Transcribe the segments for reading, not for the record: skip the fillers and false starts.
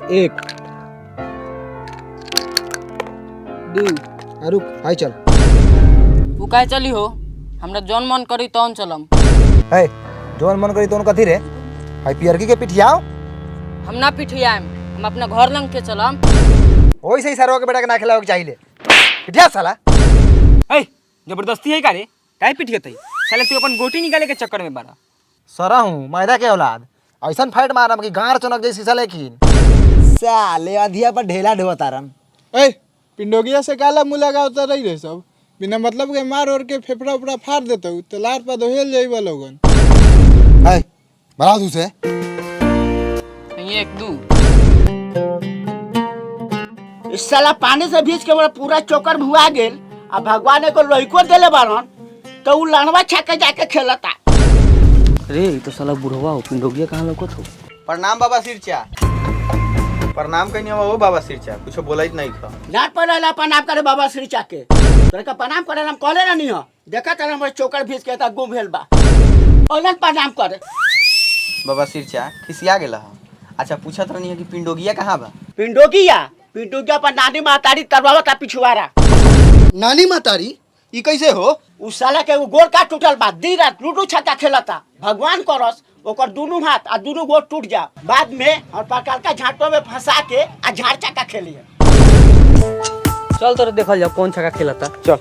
एक दू रुक हाई चल। तू काहे चली हो? हमरा जौन मन करी तौन चलम। है जौन मन करी तौन कथी रे? हाई पियरकी के पिठियाओ। हम ना पिठियाम, हम अपना घर लंग के चलम। ओई से ही सरवा के बेटा के ना खिलावे के चाहिए। पिठिया साला। ए जबरदस्ती है का रे? काहे पिटियत है? साले तू अपन गोटी निकाले के चक्कर में बारा। सरा हूँ मैदा के औलाद। ऐसा फाइट मारम कि गार चनक जैसी साले की। साले अधिया पर ढेला ढोतारम। ए पिंडोगिया से काला मुलाका उतर रही रे सब बिना मतलब के मार और के फेफड़ा उपड़ा फाड़ देते हो तो लार पर दोहेल जाइबा लोगन। है बड़ा दूर से एक दू इस साला पानी से भीज के पूरा चोकर भुआ गेल। अब भगवान को लइको देले बारन तो उ लनवा छक्के जाके खेलता। रे तो साला बुढ़वा हो, पिंडोगिया कहाँ लौकत हो? प्रणाम बाबा सिरचा। प्रणाम कहीं हो बाबा सिरचा, कुछ बोला ही नहीं खा। डांट पड़ेला प्रणाम करे बाबा श्री चाके। तोरे का प्रणाम करे हम कहले ना नहीं हो। देखा तने हमर चोकर भीज के ता गुम भेल बा। ओलन प्रणाम करे। बाबा सिरचा खिसिया गेला ह। अच्छा पूछत रहनी है कि पिंडोगिया कहाँ बा? पिंडोगिया पर नानी मातारी तरवावत आ पिछुआरा। नानी मातारी ई कैसे हो? उ साला के उ गोड़ का टूटल बा। दिन रात लूडो छक्का खेलता। भगवान करस ओकर दोनों हाथ आ दोनों गोड़ टूट जा। बाद में और पकड़ का झांटो में फंसा के आ झाड़ चक्का खेलिए। चल तोरे देखल जाओ कौन छक्का खेलता। चल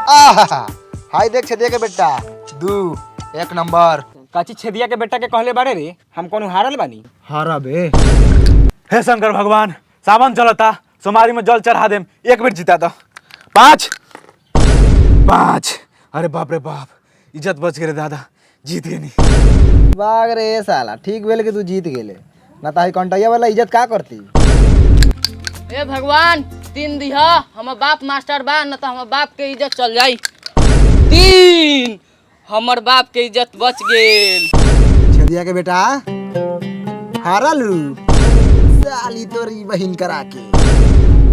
आहा हाय देख छदिया के बेटा दू एक नंबर। काची छेदिया के बेटा के कहले बारे रे? हम कोनो हारल बानी? हारा बे। हे शंकर भगवान, सावन चलता, सोमारी में जल चढ़ा देम, एक मिनट जीता दो। 5 5। अरे बाप रे बाप, इज्जत बच गए दादा, जीत गए नहीं। बाग रे साला, ठीक भेल कि तू जीत गेले, ना ताही कंटैया वाला इज्जत का करती। ए भगवान 3 दिहा, हमर बाप मास्टर बा, न तो हमर बाप के इज्जत चल जाई। 3 हमर बाप के इज्जत बच गेल। छदिया के बेटा हारा लू साली तोरी बहिन करा के।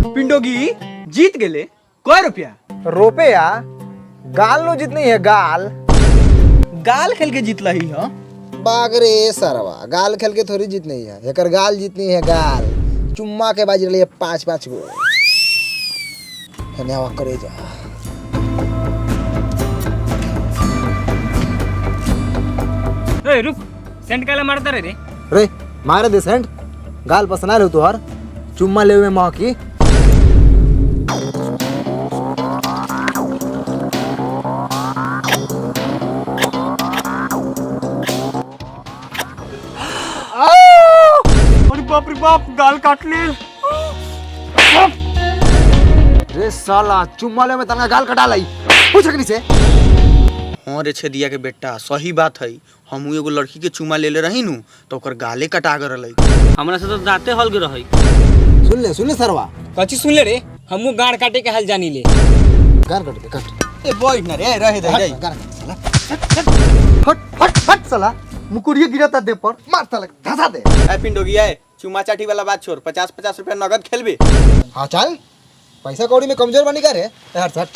पिंडोगी जीत गेले। कय रुपया? रुपया गाल नो जितनी है गाल। गाल खेल के जीतला ही ह। बाग रे सरवा, गाल खेल के थोड़ी जीतनी है, एकर गाल जितनी है गाल। चुम्मा के बाजी रही है 5-5 गो। हनेवा करे जा। ए रुक, सेंट काला मारता रे? रे मारे दे सेंट, गाल पसना ले तोहर, चुम्मा ले में माँ की। अरे बाप रे बाप, गाल काट ले। रे साला चुम्मा ले में तना गाल कटा लाई, पूछ सकनी से। हाँ रे छेदिया के बेटा, सही बात है। हम एगो लड़की के चुमा ले रही नु तो ओकर गाले कटा गए रही। हमरा से तो दांते हल गे रही। सुन ले सरवा। कची सुन ले रे? हमू गाड़ काटे के हाल जानी ले। गाल कट दे कट। ए बैठ ना रे, रहे दे रे। गाल कट साला। हट साला, मुकुड़िया गिरता दे पर, मार साला धसा दे। ए पिंडोगिया, चुमा चाटी वाला बात छोड़, 50-50 रुपया नगद खेलबे। हाँ चल, पैसा कौड़ी में कमजोर बनी करे। हट हट हट।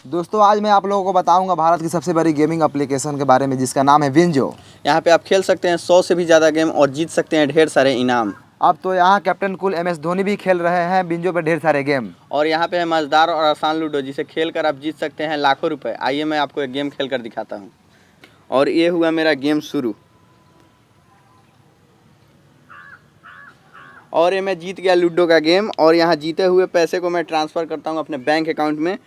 दोस्तों आज मैं आप लोगों को बताऊंगा भारत की सबसे बड़ी गेमिंग एप्लीकेशन के बारे में, जिसका नाम है विंजो। यहाँ पे आप खेल सकते हैं 100 से भी ज़्यादा गेम और जीत सकते हैं ढेर सारे इनाम। अब तो यहाँ कैप्टन कूल MS धोनी भी खेल रहे हैं विंजो पे ढेर सारे गेम। और यहाँ पे है मज़ेदार और आसान लूडो, जिसे खेल कर आप जीत सकते हैं लाखों रुपए। आइए मैं आपको एक गेम खेल कर दिखाता हूँ। और ये हुआ मेरा गेम शुरू, और ये मैं जीत गया लूडो का गेम। और यहाँ जीते हुए पैसे को मैं ट्रांसफ़र करता हूँ अपने बैंक अकाउंट में,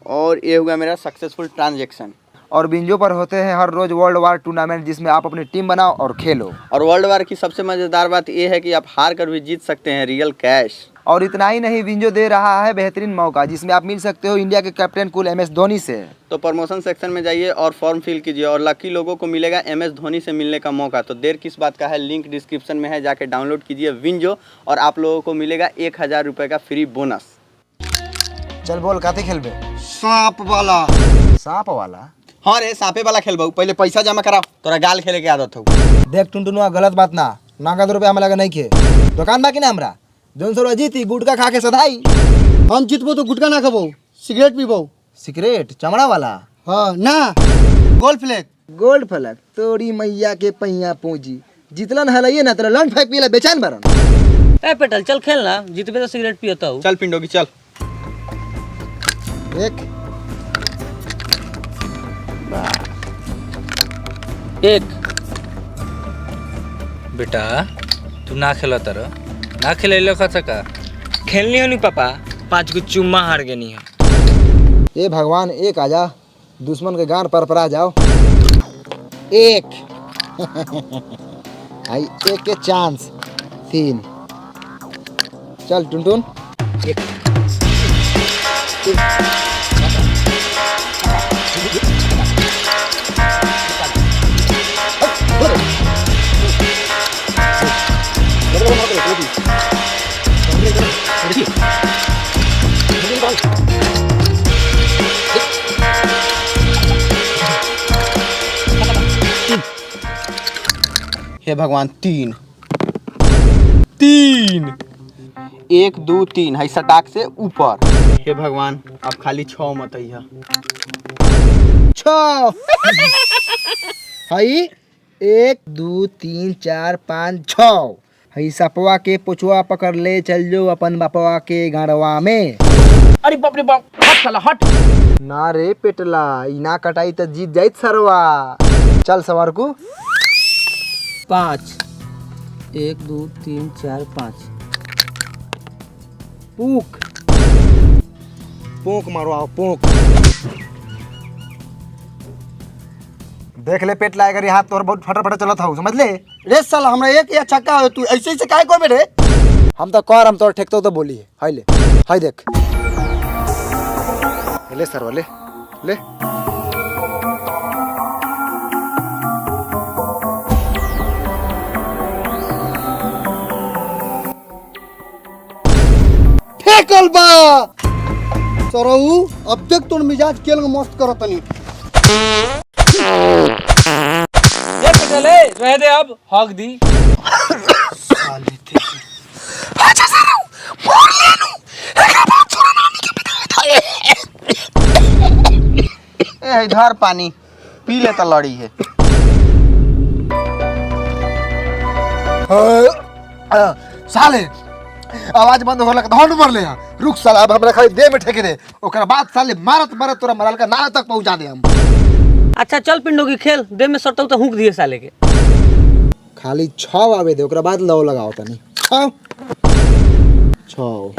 और ये हुआ मेरा सक्सेसफुल ट्रांजैक्शन। और विंजो पर होते हैं हर रोज वर्ल्ड वार टूर्नामेंट, जिसमें आप अपनी टीम बनाओ और खेलो। और वर्ल्ड वार की सबसे मज़ेदार बात यह है कि आप हार कर भी जीत सकते हैं रियल कैश। और इतना ही नहीं, विंजो दे रहा है बेहतरीन मौका, जिसमें आप मिल सकते हो इंडिया के कैप्टन कूल MS धोनी से। तो प्रमोशन सेक्शन में जाइए और फॉर्म फिल कीजिए, और लकी लोगों को मिलेगा MS धोनी से मिलने का मौका। तो देर किस बात का है, लिंक डिस्क्रिप्शन में है, जाके डाउनलोड कीजिए विंजो, और आप लोगों को मिलेगा 1000 रुपये का फ्री बोनस। चल बोल काते खेलबे? सांप वाला। सांप वाला? हाँ रे, सांपे वाला खेल बहु, पहले पैसा जमा कराओ, तोरा गाल खेले के आदत हो। देख टुनटुनुआ, गलत बात ना, नगद रुपया हमें लगा नहीं खे। दुकान बाकी ना हमरा, जौन सौ जीती गुटका खा के सधाई। हम जीतबो तो गुटका ना खबो, सिगरेट पीबो। सिगरेट चमड़ा वाला? हाँ ना गोल्ड फ्लैग। गोल्ड फ्लैग तोरी मैया के पैया पूंजी जितलन हलाइए ना तेरा लंड फेंक पियला बेचैन बरन। ए पेटल चल खेल ना, जीतबे तो सिगरेट पियता हूँ। चल पिंडोगी चल। एक एक बेटा तू ना खेला तर ना खेल का खेलनी हो नहीं पापा, 5 गो चुम्मा हार गनी है। ए भगवान एक आजा, दुश्मन के गान पर आ जाओ। एक आई एक के चांस 3 चल टुनटुन। हे भगवान 3 3 1 2 3 है सटाक से ऊपर। हे भगवान अब खाली 6 मत है। 6 हई 1 2 3 4 5 6 हई सपवा के पुछवा पकड़ ले चल जो अपन बापवा के गाड़वा में। अरे बाप रे बाप, हट साला हट। ना रे पेटला इना कटाई तो जीत जाइत सरवा। चल सवार को 5 1 2 3 4 5 पूक पोंक मारो आओ पोंक। देख ले पेट लाएगा रे हाथ तोर बहुत फटाफट चलत हूँ समझ ले। रे साला हमरा एक या छक्का हो तू ऐसे ऐसे काहे कोबे रे। हम तो कर हम तोर ठेकतो तो बोली है। हाय ले हाय देख ले सरवा ले ले। फेकल बा सरऊ अब तक तोर मिजाज केल मस्त करतनी। ये पेटल ए रह दे अब हक दी। अच्छा सरऊ मोर लेनु एकरा बात छोरा नानी के बता। ए इधर पानी पी ले तो लड़ी है। साले आवाज बंद होलक धौन मर ले। रुक साला अब हमरा खाली देह में ठेके दे ओकरा बाद साले मारत मारत तोरा मरल का नाला तक पहुंचा दे हम। अच्छा चल पिंडो की खेल, दे में सटौ तो हुक दिए साले के। खाली 6 आवे दे ओकरा बाद लव लगाओ तनी। 6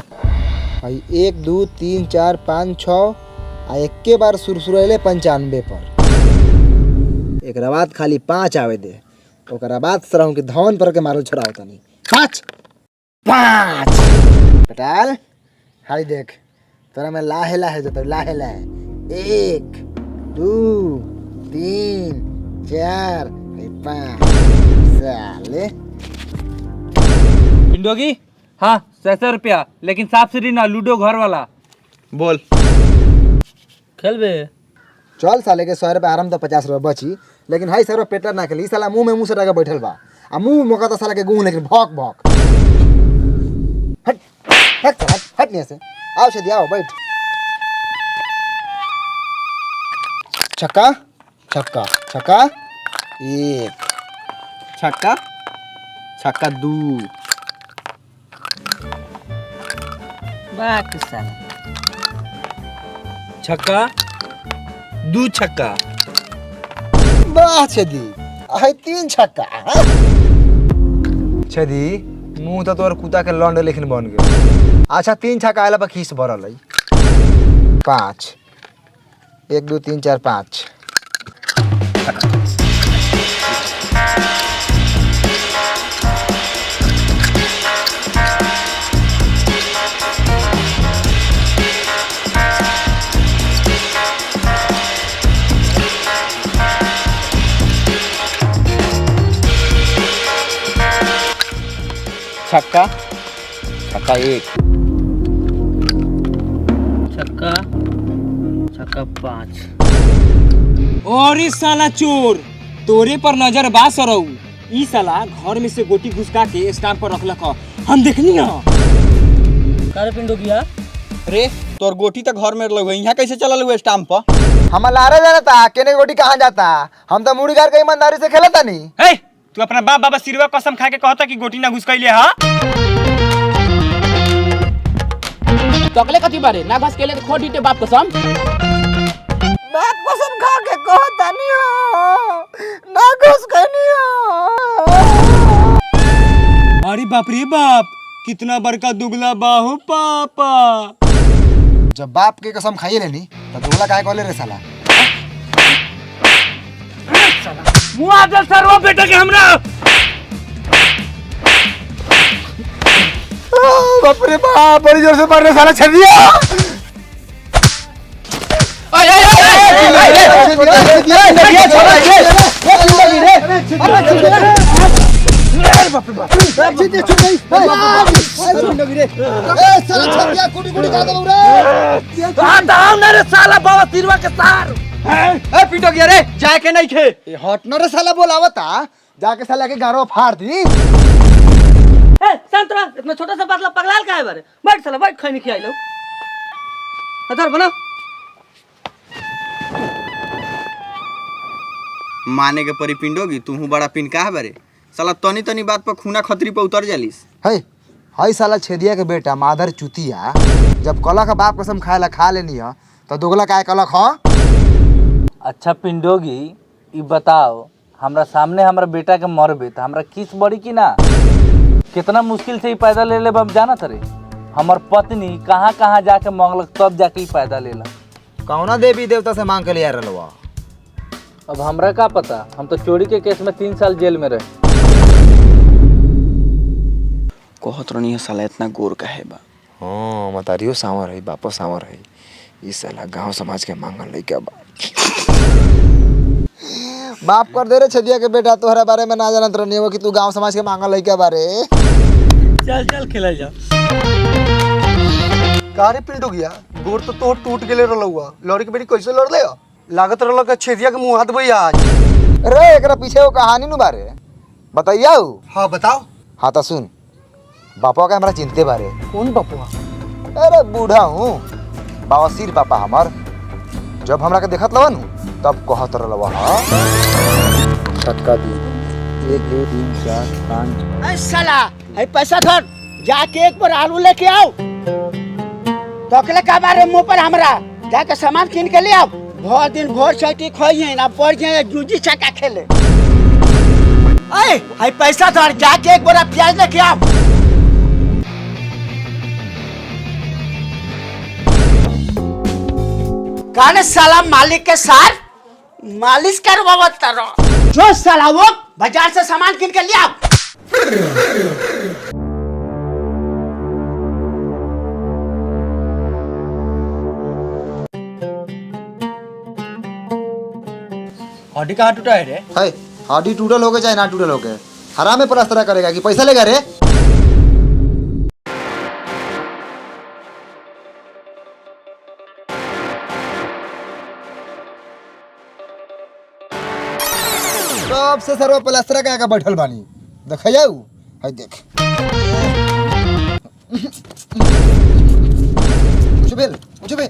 भाई 1 2 3 4 5 6 आ एक के बार सुरसुरैले 95 पर। एकरा बाद खाली 5 आवे दे ओकरा बाद सरहु के धौन पर के मारल छोड़ाओ तनी। 5 पटाल हाय देख तोरा में लाहे लाहे जतो लाहे लाहे 1 2 3 4 5 साले। पिंडोगी हाँ 600 रुपया, लेकिन साफ सीढ़ी ना लूडो घर वाला। बोल खेल बे चल साले के 100 रुपये आराम तो 50 रुपये बची। लेकिन हाई सर पेटर ना खेली साला मुंह में मुंह सटा के बैठल बा आ मुंह मौका तो साला के गुंह लेकिन भौक भौक। हट हट हट हट नहीं से आओ से आओ बैठ। छक्का छक्का छक्का 1 छक्का छक्का 2 बाक साला छक्का 2 छक्का। वाह छेदी आई 3 छक्का। छेदी मुंह तो तोर कुत्ता के लौंडे लेकिन बन गए। अच्छा 3 छक्का आला पर खीस भरल है। 5 1 2 3 4 5 छक्का छक्का 1 छक्का छक्का 5। और इस साला चोर तोरे पर नजर बा सरऊ। ई साला घर में से गोटी घुसका के स्टाम्प पर रखलक ह, हम देखनी ह। कारे पिंडो किया रे तोर गोटी तो घर में लग यहाँ कैसे चलल हुए स्टाम्प पर। हम लारे जानता केने गोटी कहाँ जाता, हम तो मुड़ी गार के ईमानदारी से खेलता नहीं। हे तू अपना बाप बाबा सिरवा कसम खा के कहता कि गोटी ना घुस कैले हा। तकले कथी बारे ना घस केले तो खोटी ते बाप कसम। बाप कसम खा के कहता नहीं हो, ना घुस कैनी हो। अरे बाप रे बाप, कितना बड़का दुगला बाहू पापा। जब बाप के कसम खाइए लेनी तो दुगला काहे कहले रे साला। मुआ दे सरवा बेटा के हमरा। बाप रे बाप, बड़ी जोर से मार रहे साला, छेड़ दिया। पिटो गया रे, जाए के नहीं खे। हटनो रे साला बोलावता, जाके साला के गारो फाड़ दी। संतरा इतना छोटा सा पतला पगलाल का है बारे। बैठ साला बैठ, खैनी खिया लो। इधर बना। माने के परी पिंडोगी, तू बड़ा पिन का है बारे। साला तनी तनी बात पर खूना खतरी पर उतर जालिस। है हाई साला छेदिया के बेटा माधर चुतिया, जब कला का बाप कसम खाए ला खा लेनी है तो दोगला काहे कलक हो। अच्छा पिंडोगी, ई बताओ, हमरा सामने हमरा बेटा के मरबे तो हमरा किस बड़ी की ना। कितना मुश्किल से ही पैदा ले ले बम जाना थरे। हमर पत्नी कहाँ कहाँ जाके मांगलक तब जाके ही पैदा लेला। कौना देवी देवता से मांग के लिया रहलवा। अब हमरा का पता, हम तो चोरी के केस में 3 साल जेल में रहे। कहत रहनी है साला इतना गोर का है बा। हाँ मतारियो सांवर है, बापो सांवर है। इस साला गांव समाज के मांगल लइका बा। बाप कर दे रे छदिया के बेटा, तोहरा बारे में ना जानत रहनी हो कि तू गांव समाज के मांगल लइका बारे। चल चल खेला जा। कारे पिंडो गया, गोर तो तोड़ टूट गेले रहलुआ। लड़की बेटी कैसे लड़ ले? लागत रहल के छेदिया के मुंह हाथ बई आज। रे एकरा पीछे वो कहानी नु बारे बताइया। हाँ बताओ। हाँ तो सुन, बापा का हमरा चिंते बारे। कौन बापुआ? अरे बूढ़ा हूँ, बावसीर पापा हमार। जब हमरा के देखत लवन तब कहत रहलवा टटका दी 1 2 3 4 5। ऐ साला, है पैसा धर, जाके एक बार आलू लेके आओ। तकले का बारे मुंह पर हमरा, जाके सामान किन के ले आओ। भर दिन भोर छठी खोइए ना, पड़ जाए जूजी चक्का खेले। ऐ है पैसा धर, जाके एक बार प्याज लेके आओ। काने साला मालिक के साथ मालिश करवावत तारो। जो साला वो बाजार से सामान किन के ले आओ। हड्डी कहाँ टूटा है रे? है हड्डी टूटल हो गए चाहे ना टूटल हो गए, हराम में प्लास्टर करेगा कि पैसा लेगा रे। सबसे सर्व प्लास्टर का बैठल बानी देख जाऊ। है देख कुछ भी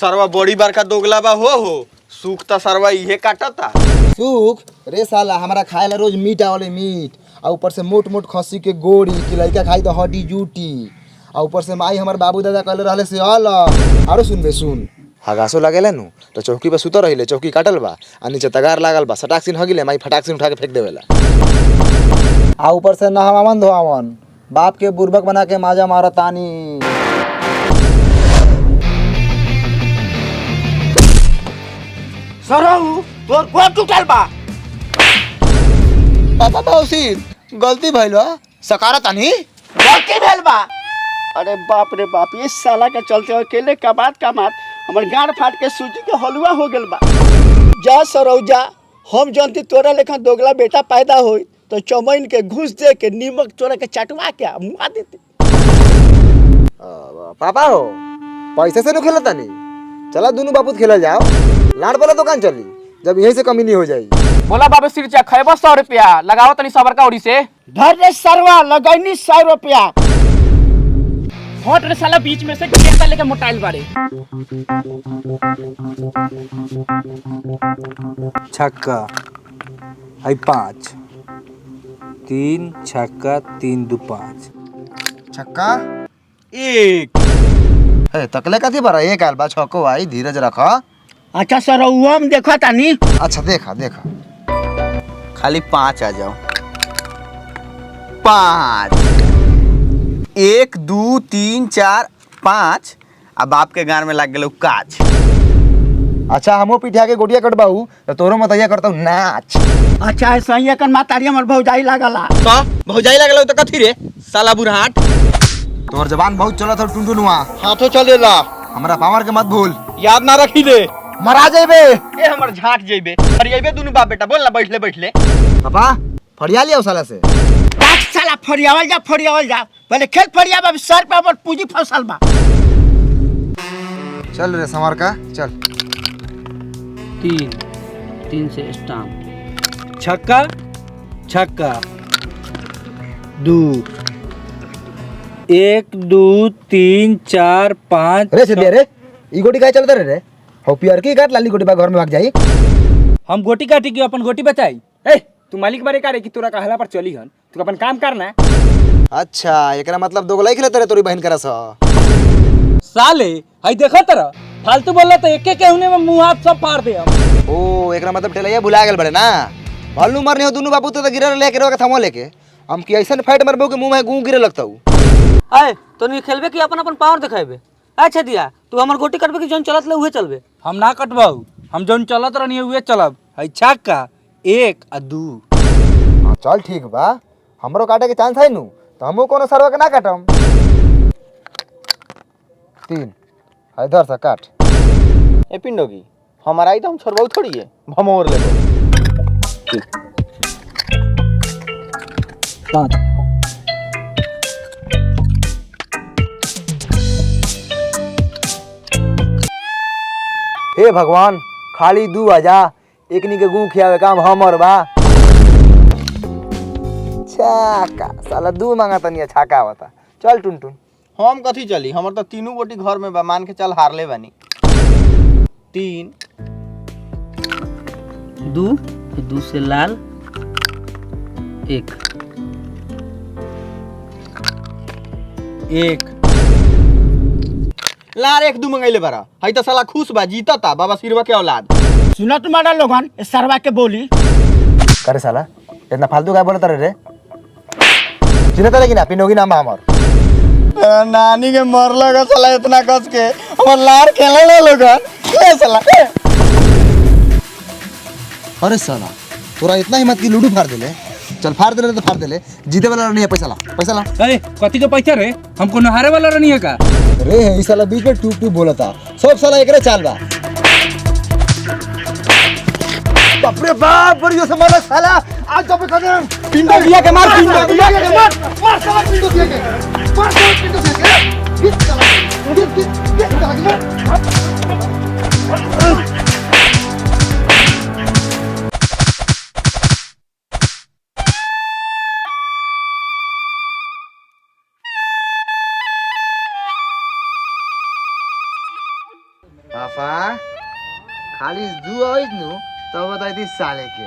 सरवा बड़ी बार का दोगला बा हो सूख ता सरवा इहे काटता। सुख रे साला, हमारा खाए ला रोज मीट आवले मीट, आ ऊपर से मोट मोट खस्सी के गोड़ी कि लड़का खाई तो हड्डी जूटी, आ ऊपर से माई हमार बाबू दादा कहले रहले से अलग। आरो सुन बे सुन, हगासो लगेला नु तो चौकी पे सुत रहिले, चौकी काटल बा आ नीचे तगार लागल बा, सटाक सिन हगिले माई फटाक सिन उठा के फेंक देवेला। आ ऊपर से नहावन धोआवन, बाप के बुर्बक बना के माजा मारतानी। सरऊ तोर गोड़ टूटल बा। पापा बाउसीर गलती भइल बा, सकारतानी गलती भेल बा। अरे बाप रे बाप, ये साला के चलते अकेले कमात हमर गाड़ फाट के सूजी के हलवा हो गेल बा। जा सरऊ जा, हम जानती तोरा लेखन दोगला बेटा पैदा होई तो चमैन के घुस दे के नीमक तोरा के चटवा के मुआ देते। पापा हो पैसे से नु खेलतानी, चला दोनों बापूत खेला जाओ। लाड़ वाला दुकान चली, जब यहीं से कमी नहीं हो जाएगी। बोला बाबे सिरचा खैबो 100 रुपया लगाओ तनी सबर का उड़ी से। धर रे सरवा, लगैनी 100 रुपया। हट रे साला बीच में से केता लेके मोटाइल बारे। छक्का आई 5 3 छक्का 3 2 5 छक्का एक है तकले कथी बरा एक आल बा छक्को आई धीरज रख। अच्छा सर हम देखा तानी। अच्छा देखा देखा खाली 5 आ जाओ। 5 1 2 3 4 5 अब आपके गान में लग गए काच। अच्छा हमो पिठिया के गोटिया कटबाऊ तो तोरो मतैया करता हूँ नाच। अच्छा ऐसा ही एकन मातारी हमर भौजाई लागला। तो भौजाई लगल तो कथी रे साला बुरहाट। तोहर जबान बहुत चलत हो टुनटुनुआ। हाथों चलेला हमरा पावर के मत भूल। याद ना रखी दे मरा जेबे। ए हमर झाट जेबे फरियाबे दुनु बाप बेटा बोल ना बैठले बैठले। पापा फड़िया लिया साला से। काट साला फरियावल जा पहले खेल फरियाबा सर पे हमर पूंजी फसल बा। चल रे संवर का चल। 3 से स्टाम्प। छक्का छक्का 2 1 2 3 4 5 रे सिद्धे रे ई गोटी काय चलता रे हो पियर की काट लाली गोटी बा घर में भाग जाई। हम गोटी काटी के अपन गोटी बचाई। ए तू मालिक बारे का रे कि तोरा कहला पर चली हन तू अपन काम करना। अच्छा एकरा मतलब दोगला ही खेलत रे तोरी बहन करस। साले हई देखा तरा फालतू बोलला तो एक कहने में मुंह हाथ सब फाड़ दे हम। ओ एकरा मतलब टेलैया भुला गेल बड़े ना। भालू मरने हो दुनु बाबू तो गिरे लेके रो के थमो लेके हम की ऐसन फाइट मारबो के मुंह में गूं गिरे लगता हूं। आए तो नहीं खेलबे कि अपन अपन पावर दिखाबे। अच्छा दिया तू हमर गोटी कटबे कि जोन चलत ले उहे चलबे। हम ना कटबाऊ हम जौन चलत रहनी उहे चलब। हई छक्का 1 आ 2 हां चल ठीक बा हमरो काटे के चांस है नु तो हमो कोनो सरवा के ना काटम। 3 इधर से काट। ए पिंडोगी हमारा आई तो हम छोड़बाऊ थोड़ी है भमोर लेबो। 5 हे भगवान खाली 2 आजा एकनी के गूं खियावे काम हमर बा। छक्का साला 2 मांगा तनिया छक्का आवता। चल टुनटुन हम कथी चली हमर तो तीनों गोटी घर में बा मान के चल हार ले बानी। 3 2 से लाल 1 1 लार 1 2 मंगैले बारा हई तो साला खुश बा जीतता बाबा सिरवा के औलाद। सुनो तुम्हारा लोगन इस सरवा के बोली। करे साला इतना फालतू काय बोलत रे चिन्हता लेकिन ना पिनोगी नाम बा हमर। नानी के मरला का साला इतना कस के हमर लार खेले ले लोगन ले साला। अरे साला तोरा इतना हिम्मत की लूडो फाड़ देले। चल फाड़ देले तो फाड़ देले जीते वाला नहीं है पैसा ला। अरे कथी के पैसा रे हमको नहारे वाला रहनी है का। अरे ई साला बीच में टूप टूप बोलता सब साला एकरे चाल बा। बाप रे बाप बड़ियो से मारा साला आज तो कदम पिंडोगिया के मार पिंडोगिया के मार साला पिंडोगिया के मार साला पिंडोगिया के गीत साला गीत साला पापा खाली 2 आइज नु तब बताई थी साले के।